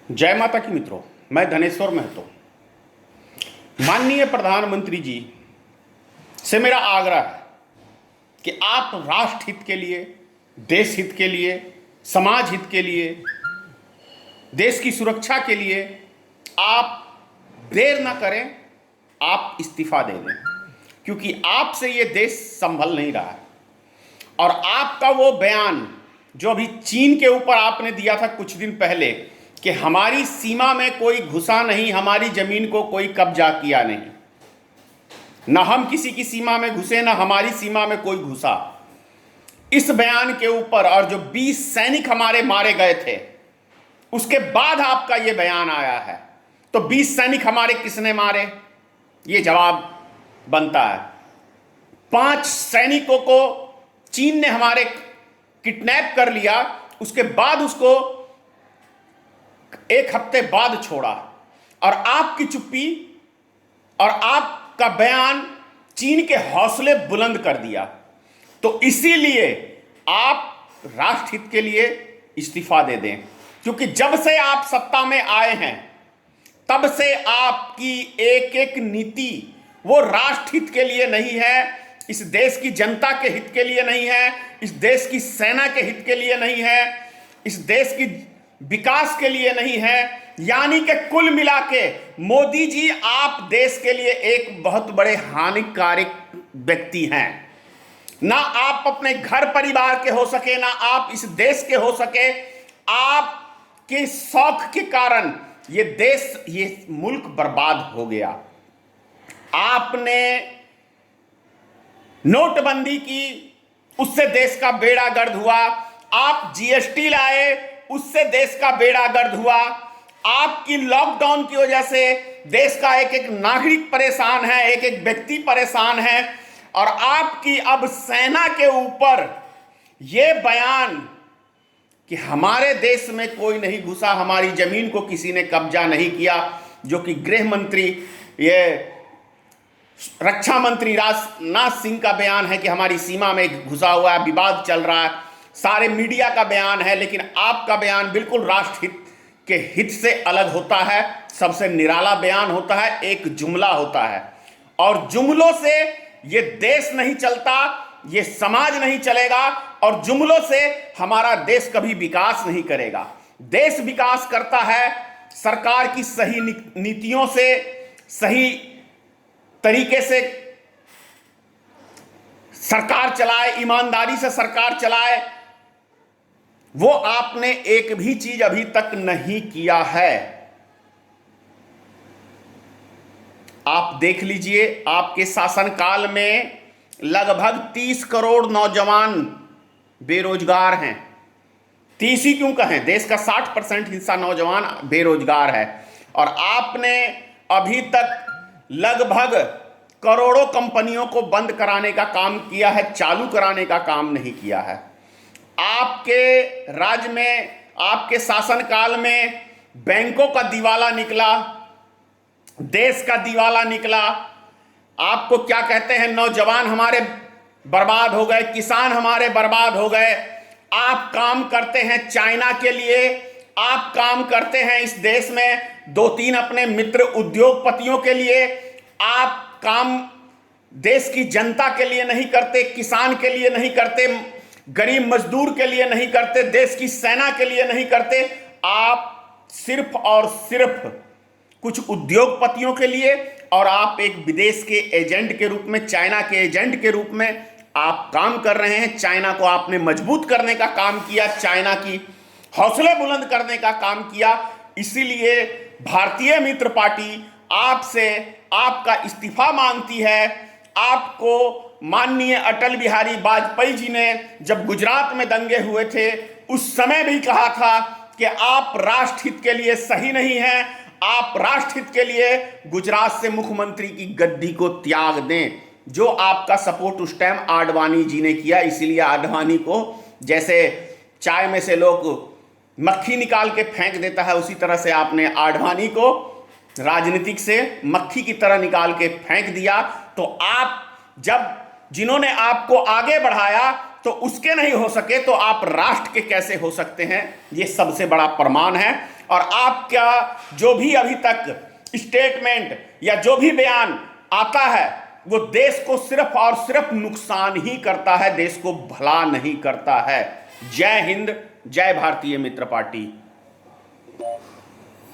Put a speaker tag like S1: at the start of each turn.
S1: जय माता की मित्रों, मैं धनेश्वर महतो। माननीय प्रधानमंत्री जी से मेरा आग्रह है कि आप राष्ट्र हित के लिए, देश हित के लिए, समाज हित के लिए, देश की सुरक्षा के लिए आप देर ना करें, आप इस्तीफा दे दें, क्योंकि आपसे ये देश संभल नहीं रहा है। और आपका वो बयान जो अभी चीन के ऊपर आपने दिया था कुछ दिन पहले कि हमारी सीमा में कोई घुसा नहीं, हमारी जमीन को कोई कब्जा किया नहीं, ना हम किसी की सीमा में घुसे, ना हमारी सीमा में कोई घुसा, इस बयान के ऊपर और जो 20 सैनिक हमारे मारे गए थे उसके बाद आपका यह बयान आया है, तो 20 सैनिक हमारे किसने मारे, ये जवाब बनता है। 5 सैनिकों को चीन ने हमारे किडनैप कर लिया, उसके बाद उसको 1 हफ्ते बाद छोड़ा, और आपकी चुप्पी और आपका बयान चीन के हौसले बुलंद कर दिया। तो इसीलिए आप राष्ट्र हित के लिए इस्तीफा दे दें, क्योंकि जब से आप सत्ता में आए हैं तब से आपकी एक एक नीति वो राष्ट्र हित के लिए नहीं है, इस देश की जनता के हित के लिए नहीं है, इस देश की सेना के हित के लिए नहीं है, इस देश की विकास के लिए नहीं है। यानी कि कुल मिला के मोदी जी आप देश के लिए एक बहुत बड़े हानिकारक व्यक्ति हैं। ना आप अपने घर परिवार के हो सके, ना आप इस देश के हो सके। आपके शौक के कारण ये देश, ये मुल्क बर्बाद हो गया। आपने नोटबंदी की, उससे देश का बेड़ा गर्क हुआ। आप जीएसटी लाए, उससे देश का बेड़ा गर्क हुआ। आपकी लॉकडाउन की वजह से देश का एक एक नागरिक परेशान है, एक एक व्यक्ति परेशान है। और आपकी अब सेना के ऊपर यह बयान कि हमारे देश में कोई नहीं घुसा, हमारी जमीन को किसी ने कब्जा नहीं किया, जो कि गृह मंत्री, ये रक्षा मंत्री राजनाथ सिंह का बयान है कि हमारी सीमा में घुसा हुआ है, विवाद चल रहा है, सारे मीडिया का बयान है। लेकिन आपका बयान बिल्कुल राष्ट्र हित के हित से अलग होता है, सबसे निराला बयान होता है, एक जुमला होता है। और जुमलों से ये देश नहीं चलता, ये समाज नहीं चलेगा, और जुमलों से हमारा देश कभी विकास नहीं करेगा। देश विकास करता है सरकार की सही नीतियों से, सही तरीके से सरकार चलाए, ईमानदारी से सरकार चलाए। वो आपने एक भी चीज अभी तक नहीं किया है। आप देख लीजिए, आपके शासनकाल में लगभग 30 करोड़ नौजवान बेरोजगार हैं। 30 ही क्यों कहें, देश का 60% हिस्सा नौजवान बेरोजगार है। और आपने अभी तक लगभग करोड़ों कंपनियों को बंद कराने का काम किया है, चालू कराने का काम नहीं किया है। आपके राज्य में, आपके शासनकाल में बैंकों का दिवाला निकला, देश का दिवाला निकला। आपको क्या कहते हैं, नौजवान हमारे बर्बाद हो गए, किसान हमारे बर्बाद हो गए। आप काम करते हैं चाइना के लिए, आप काम करते हैं इस देश में 2-3 अपने मित्र उद्योगपतियों के लिए। आप काम देश की जनता के लिए नहीं करते, किसान के लिए नहीं करते, गरीब मजदूर के लिए नहीं करते, देश की सेना के लिए नहीं करते। आप सिर्फ और सिर्फ कुछ उद्योगपतियों के लिए, और आप एक विदेश के एजेंट के रूप में, चाइना के एजेंट के रूप में आप काम कर रहे हैं। चाइना को आपने मजबूत करने का काम किया, चाइना की हौसले बुलंद करने का काम किया। इसीलिए भारतीय मित्र पार्टी आपसे आपका इस्तीफा मांगती है। आपको माननीय अटल बिहारी वाजपेयी जी ने जब गुजरात में दंगे हुए थे उस समय भी कहा था कि आप राष्ट्र हित के लिए सही नहीं हैं, आप राष्ट्र हित के लिए गुजरात से मुख्यमंत्री की गद्दी को त्याग दें, जो आपका सपोर्ट उस टाइम आडवाणी जी ने किया। इसीलिए आडवाणी को जैसे चाय में से लोग मक्खी निकाल के फेंक देता है, उसी तरह से आपने आडवाणी को राजनीतिक से मक्खी की तरह निकाल के फेंक दिया। तो आप जब जिन्होंने आपको आगे बढ़ाया तो उसके नहीं हो सके, तो आप राष्ट्र के कैसे हो सकते हैं? ये सबसे बड़ा प्रमाण है। और आपका जो भी अभी तक स्टेटमेंट या जो भी बयान आता है वो देश को सिर्फ और सिर्फ नुकसान ही करता है, देश को भला नहीं करता है। जय हिंद, जय भारतीय मित्र पार्टी।